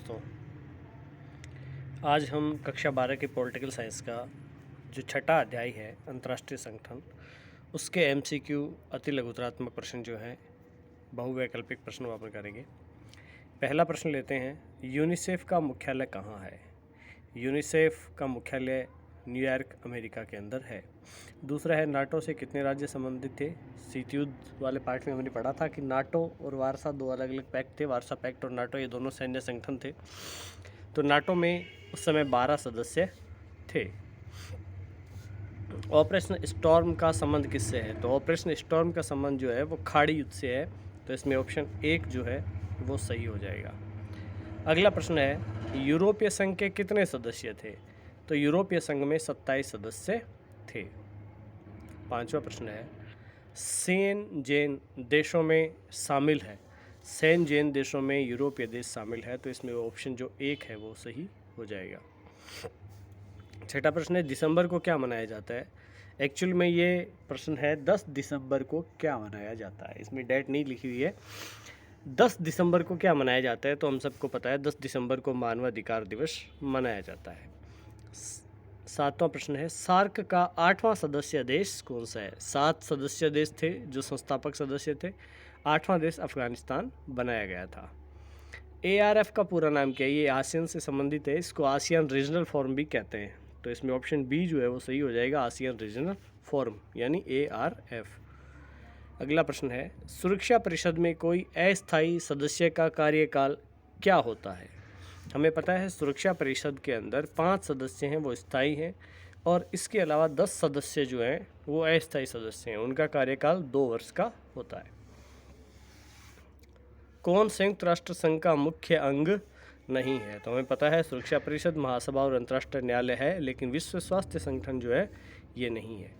दोस्तों, आज हम कक्षा 12 के पॉलिटिकल साइंस का जो छठा अध्याय है अंतर्राष्ट्रीय संगठन, उसके एमसीक्यू अति लघुतरात्मक प्रश्न जो हैं बहुवैकल्पिक प्रश्न वहाँ पर करेंगे। पहला प्रश्न लेते हैं, यूनिसेफ का मुख्यालय कहाँ है? यूनिसेफ का मुख्यालय न्यूयॉर्क अमेरिका के अंदर है। दूसरा है, नाटो से कितने राज्य संबंधित थे? शीत युद्ध वाले पार्ट में हमने पढ़ा था कि नाटो और वारसा दो अलग अलग पैक्ट थे। वारसा पैक्ट और नाटो ये दोनों सैन्य संगठन थे। तो नाटो में उस समय 12 सदस्य थे। ऑपरेशन स्टॉर्म का संबंध किससे है? तो ऑपरेशन स्टॉर्म का संबंध जो है वो खाड़ी युद्ध से है। तो इसमें ऑप्शन 1 जो है वो सही हो जाएगा। अगला प्रश्न है, यूरोपीय संघ के कितने सदस्य थे? तो यूरोपीय संघ में 27 सदस्य थे। पांचवा प्रश्न है, सेन जेन देशों में शामिल है। सेन जेन देशों में यूरोपीय देश शामिल है। तो इसमें ऑप्शन जो 1 है वो सही हो जाएगा। छठा प्रश्न है, दिसंबर को क्या मनाया जाता है? एक्चुअल में ये प्रश्न है 10 दिसंबर को क्या मनाया जाता है। इसमें डेट नहीं लिखी हुई है। 10 दिसंबर को क्या मनाया जाता है? तो हम सबको पता है 10 दिसंबर को मानवाधिकार दिवस मनाया जाता है। सातवां प्रश्न है, सार्क का 8वां सदस्य देश कौन सा है? 7 सदस्य देश थे जो संस्थापक सदस्य थे। 8वां देश अफगानिस्तान बनाया गया था। ARF का पूरा नाम क्या है? ये आसियान से संबंधित है। इसको आसियान रीजनल फोरम भी कहते हैं। तो इसमें ऑप्शन बी जो है वो सही हो जाएगा, आसियान रीजनल फोरम यानी ARF। अगला प्रश्न है, सुरक्षा परिषद में कोई अस्थायी सदस्य का कार्यकाल क्या होता है? हमें पता है सुरक्षा परिषद के अंदर 5 सदस्य हैं वो स्थायी हैं, और इसके अलावा 10 सदस्य जो हैं वो अस्थायी सदस्य हैं। उनका कार्यकाल 2 वर्ष का होता है। कौन संयुक्त राष्ट्र संघ का मुख्य अंग नहीं है? तो हमें पता है सुरक्षा परिषद, महासभा और अंतर्राष्ट्रीय न्यायालय है, लेकिन विश्व स्वास्थ्य संगठन जो है ये नहीं है।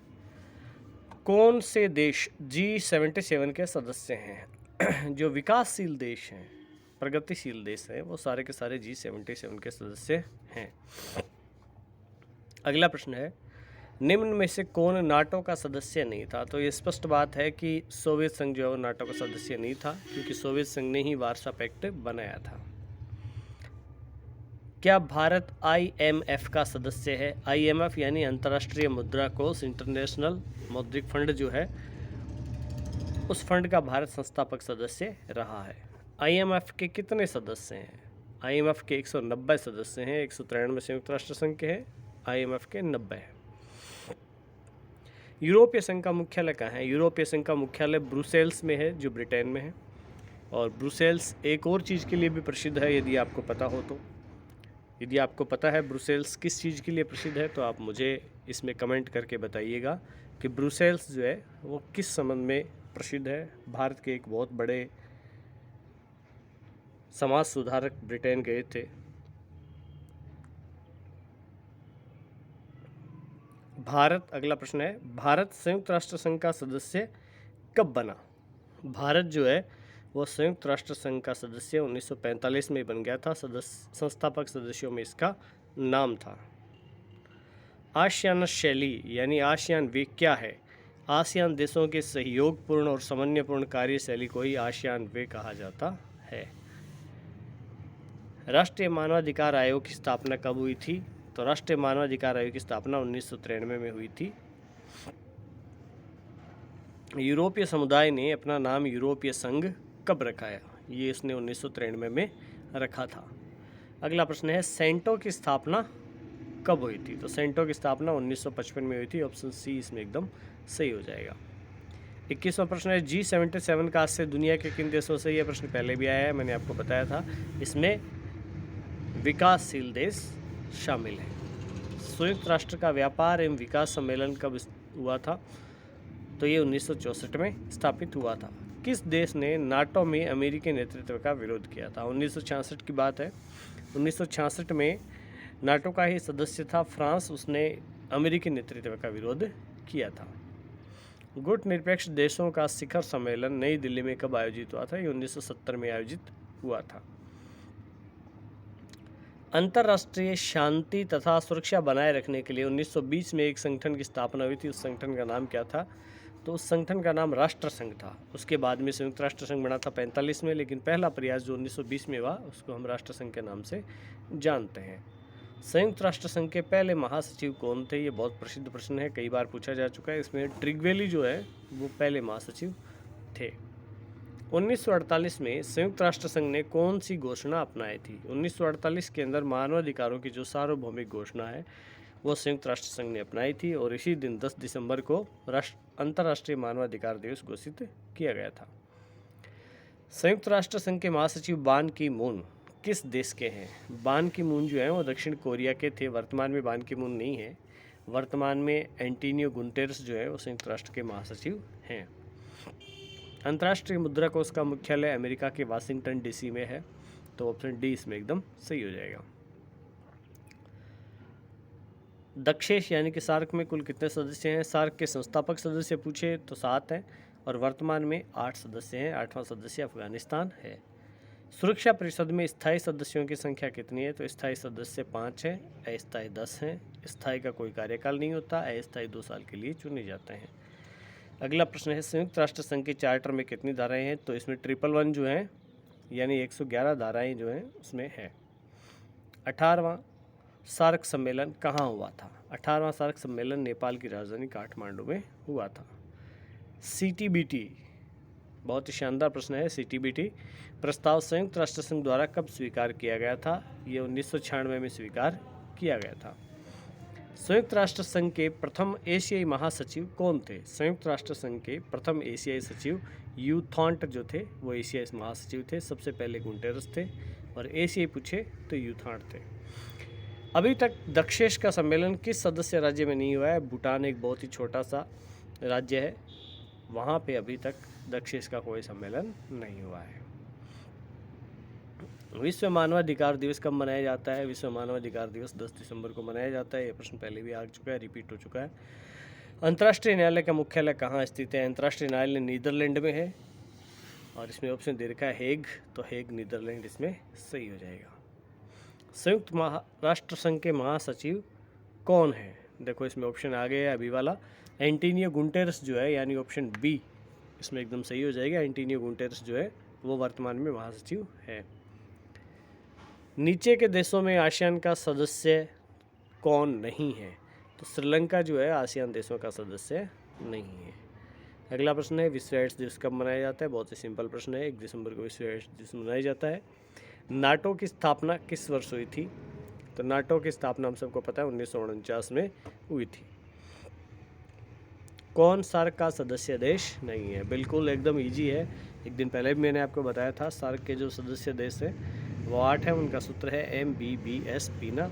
कौन से देश G77 के सदस्य हैं? जो विकासशील देश हैं, प्रगतिशील देश हैं, वो सारे के सारे G77 के सदस्य हैं। अगला प्रश्न है, निम्न में से कौन नाटो का सदस्य नहीं था? तो ये स्पष्ट बात है कि सोवियत संघ जो है वो नाटो का सदस्य नहीं था, क्योंकि सोवियत संघ ने ही वारसा पैक्ट बनाया था। क्या भारत IMF का सदस्य है? IMF यानी अंतर्राष्ट्रीय मुद्रा कोष, इंटरनेशनल मौद्रिक फंड जो है, उस फंड का भारत संस्थापक सदस्य रहा है। IMF के कितने सदस्य हैं? IMF के 190 सदस्य हैं। 193 संयुक्त राष्ट्र संघ के हैं, IMF के 90 हैं। यूरोपीय संघ का मुख्यालय कहाँ है? यूरोपीय संघ का मुख्यालय ब्रुसेल्स में है, जो ब्रिटेन में है। और ब्रुसेल्स एक और चीज़ के लिए भी प्रसिद्ध है, यदि आपको पता हो तो। यदि आपको पता है ब्रुसेल्स किस चीज़ के लिए प्रसिद्ध है, तो आप मुझे इसमें कमेंट करके बताइएगा कि ब्रुसेल्स जो है वो किस संबंध में प्रसिद्ध है। भारत के एक बहुत बड़े समाज सुधारक ब्रिटेन गए थे। अगला प्रश्न है, भारत संयुक्त राष्ट्र संघ का सदस्य कब बना? भारत जो है वो संयुक्त राष्ट्र संघ का सदस्य 1945 में बन गया था। संस्थापक सदस्यों में इसका नाम था। आसियान शैली यानी आसियान वे क्या है? आसियान देशों के सहयोगपूर्ण और समन्वयपूर्ण कार्यशैली को ही आसियान वे कहा जाता है। राष्ट्रीय मानवाधिकार आयोग की स्थापना कब हुई थी? तो राष्ट्रीय मानवाधिकार आयोग की स्थापना 1993 में हुई थी। यूरोपीय समुदाय ने अपना नाम यूरोपीय संघ कब रखाया? ये इसने 1993 में रखा था। अगला प्रश्न है, सेंटो की स्थापना कब हुई थी? तो सेंटो की स्थापना 1955 में हुई थी। ऑप्शन सी इसमें एकदम सही हो जाएगा। 21वां प्रश्न है, G77 का आज से दुनिया के किन देशों से? यह प्रश्न पहले भी आया है, मैंने आपको बताया था। इसमें विकासशील देश शामिल है। संयुक्त राष्ट्र का व्यापार एवं विकास सम्मेलन कब हुआ था? तो ये 1964 में स्थापित हुआ था। किस देश ने नाटो में अमेरिकी नेतृत्व का विरोध किया था? 1966 की बात है। 1966 में नाटो का ही सदस्य था फ्रांस, उसने अमेरिकी नेतृत्व का विरोध किया था। गुट निरपेक्ष देशों का शिखर सम्मेलन नई दिल्ली में कब आयोजित हुआ था? ये 1970 में आयोजित हुआ था। अंतर्राष्ट्रीय शांति तथा सुरक्षा बनाए रखने के लिए 1920 में एक संगठन की स्थापना हुई थी। उस संगठन का नाम क्या था? तो उस संगठन का नाम राष्ट्र संघ था। उसके बाद में संयुक्त राष्ट्र संघ बना था 45 में, लेकिन पहला प्रयास जो 1920 में हुआ उसको हम राष्ट्र संघ के नाम से जानते हैं। संयुक्त राष्ट्र संघ के पहले महासचिव कौन थे? ये बहुत प्रसिद्ध प्रश्न है, कई बार पूछा जा चुका है। इसमें ट्रिगवेली जो है वो पहले महासचिव थे। 1948 में संयुक्त राष्ट्र संघ ने कौन सी घोषणा अपनाई थी? 1948 के अंदर मानवाधिकारों की जो सार्वभौमिक घोषणा है वो संयुक्त राष्ट्र संघ ने अपनाई थी और इसी दिन 10 दिसंबर को अंतर्राष्ट्रीय मानवाधिकार दिवस घोषित किया गया था। संयुक्त राष्ट्र संघ के महासचिव बान की मून किस देश के हैं? बान की मून जो है वो दक्षिण कोरिया के थे। वर्तमान में बान की मून नहीं है। वर्तमान में एंटोनियो गुटेरेस जो है वो संयुक्त राष्ट्र के महासचिव हैं। अंतर्राष्ट्रीय मुद्रा कोष का मुख्यालय अमेरिका के वाशिंगटन डीसी में है, तो ऑप्शन डी इसमें एकदम सही हो जाएगा। दक्षेश यानी कि सार्क में कुल कितने सदस्य हैं? सार्क के संस्थापक सदस्य पूछे तो 7 हैं और वर्तमान में 8 सदस्य हैं। 8वां सदस्य अफगानिस्तान है। सुरक्षा परिषद में स्थायी सदस्यों की संख्या कितनी है? तो स्थायी सदस्य 5 हैं, अस्थायी 10 हैं। स्थायी का कोई कार्यकाल नहीं होता, अस्थायी 2 साल के लिए चुने जाते हैं। अगला प्रश्न है संयुक्त राष्ट्र संघ के चार्टर में कितनी धाराएं हैं? तो इसमें 111 जो है यानी 111 धाराएं जो हैं उसमें है। 18वां सार्क सम्मेलन कहाँ हुआ था? 18वां सार्क सम्मेलन नेपाल की राजधानी काठमांडू में हुआ था। CTBT बहुत ही शानदार प्रश्न है। CTBT प्रस्ताव संयुक्त राष्ट्र संघ द्वारा कब स्वीकार किया गया था? ये 1996 में स्वीकार किया गया था। संयुक्त राष्ट्र संघ के प्रथम एशियाई महासचिव कौन थे? संयुक्त राष्ट्र संघ के प्रथम एशियाई सचिव यू थॉन्ट जो थे वो एशियाई महासचिव थे। सबसे पहले गुटेरेस थे और एशियाई पूछे तो यू थॉन्ट थे। अभी तक दक्षेश का सम्मेलन किस सदस्य राज्य में नहीं हुआ है? भूटान एक बहुत ही छोटा सा राज्य है, वहाँ पे अभी तक दक्षेश का कोई सम्मेलन नहीं हुआ है। विश्व मानवाधिकार दिवस कब मनाया जाता है? विश्व मानवाधिकार दिवस 10 दिसंबर को मनाया जाता है। ये प्रश्न पहले भी आ चुका है, रिपीट हो चुका है। अंतर्राष्ट्रीय न्यायालय का मुख्यालय कहाँ स्थित है? अंतर्राष्ट्रीय न्यायालय नीदरलैंड में है और इसमें ऑप्शन दे रखा है हेग, तो हेग नीदरलैंड इसमें सही हो जाएगा। संयुक्त राष्ट्र संघ के महासचिव कौन है? देखो इसमें ऑप्शन आ गया है अभी वाला, एंटोनियो गुटेरेस जो है यानी ऑप्शन बी इसमें एकदम सही हो जाएगा। एंटोनियो गुटेरेस जो है वो वर्तमान में महासचिव है। नीचे के देशों में आसियान का सदस्य कौन नहीं है? तो श्रीलंका जो है आसियान देशों का सदस्य नहीं है। अगला प्रश्न है विश्व एड्स दिवस कब मनाया जाता है? बहुत ही सिंपल प्रश्न है, 1 दिसंबर को विश्व एड्स दिवस मनाया जाता है। नाटो की स्थापना किस वर्ष हुई थी? तो नाटो की स्थापना हम सबको पता है 1949 में हुई थी। कौन सार्क का सदस्य देश नहीं है? बिल्कुल एकदम इजी है, एक दिन पहले भी मैंने आपको बताया था। सार्क के जो सदस्य देश हैं वो 8 हैं। उनका सूत्र है MBBS पीना,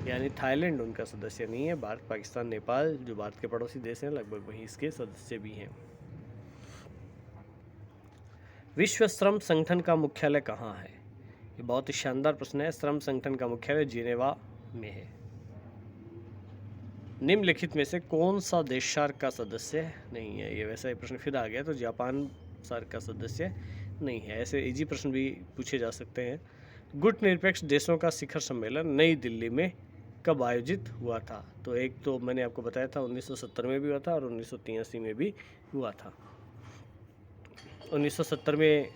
यानी थाईलैंड उनका सदस्य नहीं है। भारत, पाकिस्तान, नेपाल जो भारत के पड़ोसी देश हैं लगभग वहीं इसके सदस्य भी हैं। विश्व श्रम संगठन का मुख्यालय कहाँ है? ये बहुत ही शानदार प्रश्न है। श्रम संगठन का मुख्यालय जिनेवा में है। निम्नलिखित में से कौन सा देश सार्क का सदस्य नहीं है? ये वैसा ही प्रश्न फिर आ गया, तो जापान सार्क का सदस्य नहीं है। ऐसे इजी प्रश्न भी पूछे जा सकते हैं। गुट निरपेक्ष देशों का शिखर सम्मेलन नई दिल्ली में कब आयोजित हुआ था? तो एक तो मैंने आपको बताया था 1970 में भी हुआ था और 1983 में भी हुआ था। 1970 में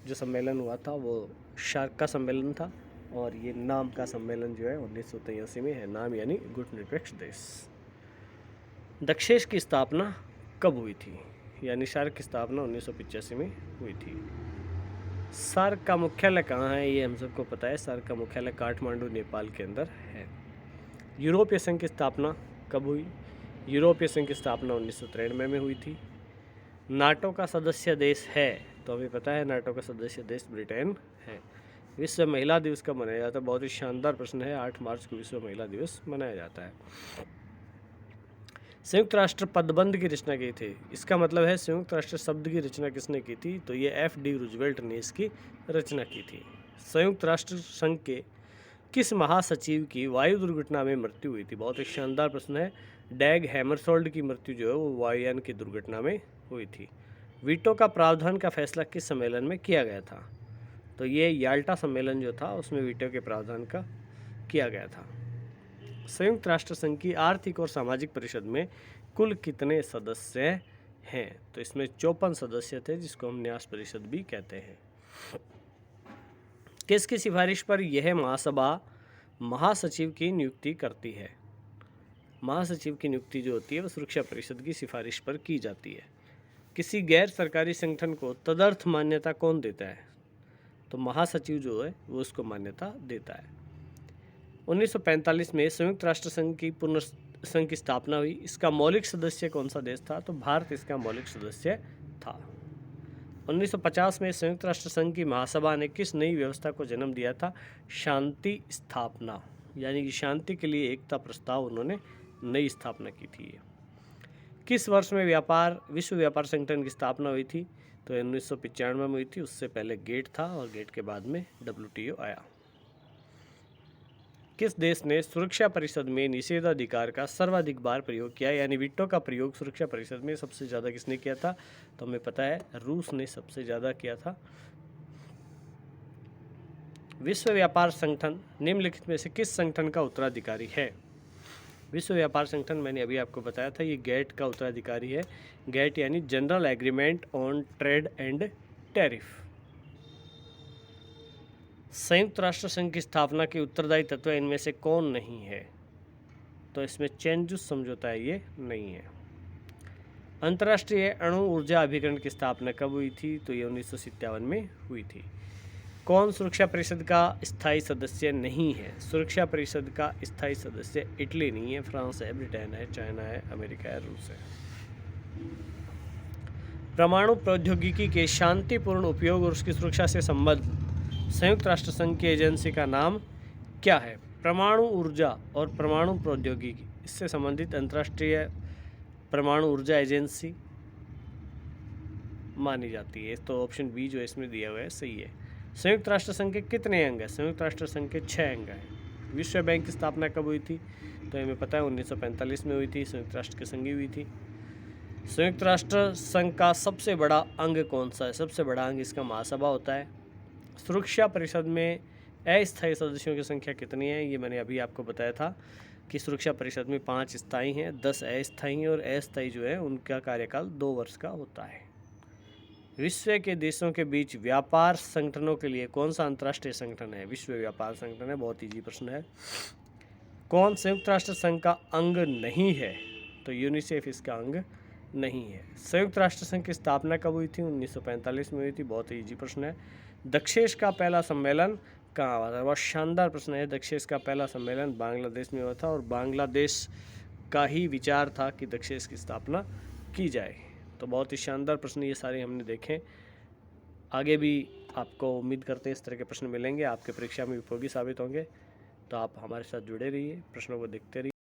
जो सम्मेलन हुआ था वो सार्क का सम्मेलन था और ये नाम का सम्मेलन जो है 1983 में है। नाम यानी गुट निरपेक्ष देश। दक्षेश की स्थापना कब हुई थी? यानी सार्क की स्थापना 1985 में हुई थी। सार्क का मुख्यालय कहाँ है? ये हम सबको पता है। सार्क का मुख्यालय काठमांडू नेपाल के अंदर है। यूरोपीय संघ की स्थापना कब हुई? यूरोपीय संघ की स्थापना 1993 में हुई थी। नाटो का सदस्य देश है, तो हमें पता है नाटो का सदस्य देश ब्रिटेन है। विश्व महिला दिवस कब मनाया जाता है? बहुत ही शानदार प्रश्न है। 8 मार्च को विश्व महिला दिवस मनाया जाता है। संयुक्त राष्ट्र पदबंध की रचना की थी। इसका मतलब है संयुक्त राष्ट्र शब्द की रचना किसने की थी? तो ये FD रूजवेल्ट ने इसकी रचना की थी। संयुक्त राष्ट्र संघ के किस महासचिव की वायु दुर्घटना में मृत्यु हुई थी? बहुत ही शानदार प्रश्न है। डैग हैमरशोल्ड की मृत्यु जो है वो वायुयान की दुर्घटना में हुई थी। वीटो का प्रावधान का फैसला किस सम्मेलन में किया गया था? तो ये याल्टा सम्मेलन जो था उसमें वीटो के प्रावधान का किया गया था। संयुक्त राष्ट्र संघ की आर्थिक और सामाजिक परिषद में कुल कितने सदस्य हैं? तो इसमें 54 सदस्य थे, जिसको हम न्यास परिषद भी कहते हैं। किसकी सिफारिश पर यह महासभा महासचिव की नियुक्ति करती है? महासचिव की नियुक्ति जो होती है वो सुरक्षा परिषद की सिफारिश पर की जाती है। किसी गैर सरकारी संगठन को तदर्थ मान्यता कौन देता है? तो महासचिव जो है वो उसको मान्यता देता है। 1945 में संयुक्त राष्ट्र संघ की स्थापना हुई। इसका मौलिक सदस्य कौन सा देश था? तो भारत इसका मौलिक सदस्य था। 1950 में संयुक्त राष्ट्र संघ की महासभा ने किस नई व्यवस्था को जन्म दिया था? शांति स्थापना, यानी कि शांति के लिए एकता प्रस्ताव उन्होंने नई स्थापना की थी। किस वर्ष में विश्व व्यापार संगठन की स्थापना हुई थी? तो 1995 में हुई थी। उससे पहले गेट था और गेट के बाद में WTO आया। किस देश ने सुरक्षा परिषद में निषेधाधिकार का सर्वाधिक बार प्रयोग किया, यानी वीटो का प्रयोग सुरक्षा परिषद में सबसे ज़्यादा किसने किया था? तो हमें पता है रूस ने सबसे ज़्यादा किया था। विश्व व्यापार संगठन निम्नलिखित में से किस संगठन का उत्तराधिकारी है? विश्व व्यापार संगठन मैंने अभी आपको बताया था, ये गेट का उत्तराधिकारी है। गेट यानी general agreement on trade and tariff. संयुक्त राष्ट्र संघ की स्थापना के उत्तरदायी तत्व इनमें से कौन नहीं है? तो इसमें चेंजुस समझौता है, ये नहीं है। अंतर्राष्ट्रीय अणु ऊर्जा अभिकरण की स्थापना कब हुई थी? तो ये 1957 में हुई थी। कौन सुरक्षा परिषद का स्थायी सदस्य नहीं है? सुरक्षा परिषद का स्थायी सदस्य इटली नहीं है, फ्रांस है, ब्रिटेन है, चाइना है, अमेरिका है, रूस है। परमाणु प्रौद्योगिकी के शांतिपूर्ण उपयोग और उसकी सुरक्षा से संबद्ध संयुक्त राष्ट्र संघ की एजेंसी का नाम क्या है? परमाणु ऊर्जा और परमाणु प्रौद्योगिकी, इससे संबंधित अंतर्राष्ट्रीय परमाणु ऊर्जा एजेंसी मानी जाती है। तो ऑप्शन बी जो इसमें दिया हुआ है सही है। संयुक्त राष्ट्र संघ के कितने अंग हैं? संयुक्त राष्ट्र संघ के 6 अंग हैं। विश्व बैंक की स्थापना कब हुई थी? तो हमें पता है 1945 में हुई थी, संयुक्त राष्ट्र की संघी हुई थी। संयुक्त राष्ट्र संघ का सबसे बड़ा अंग कौन सा है? सबसे बड़ा अंग इसका महासभा होता है। सुरक्षा परिषद में अस्थायी सदस्यों की संख्या कितनी है? ये मैंने अभी आपको बताया था कि सुरक्षा परिषद में 5 स्थायी हैं, 10 अस्थायी हैं, और अस्थायी जो है उनका कार्यकाल 2 वर्ष का होता है। विश्व के देशों के बीच व्यापार संगठनों के लिए कौन सा अंतर्राष्ट्रीय संगठन है? विश्व व्यापार संगठन है। बहुत इजी प्रश्न है। कौन संयुक्त राष्ट्र संघ का अंग नहीं है? तो यूनिसेफ इसका अंग नहीं है। संयुक्त राष्ट्र संघ की स्थापना कब हुई थी? 1945 में हुई थी। बहुत इजी प्रश्न है। दक्षेश का पहला सम्मेलन कहाँ हुआ था? बहुत शानदार प्रश्न है। दक्षेश का पहला सम्मेलन बांग्लादेश में हुआ था, और बांग्लादेश का ही विचार था कि दक्षेश की स्थापना की जाए। तो बहुत ही शानदार प्रश्न ये सारे हमने देखे। आगे भी आपको उम्मीद करते हैं इस तरह के प्रश्न मिलेंगे, आपके परीक्षा में उपयोगी साबित होंगे। तो आप हमारे साथ जुड़े रहिए, प्रश्नों को देखते रहिए।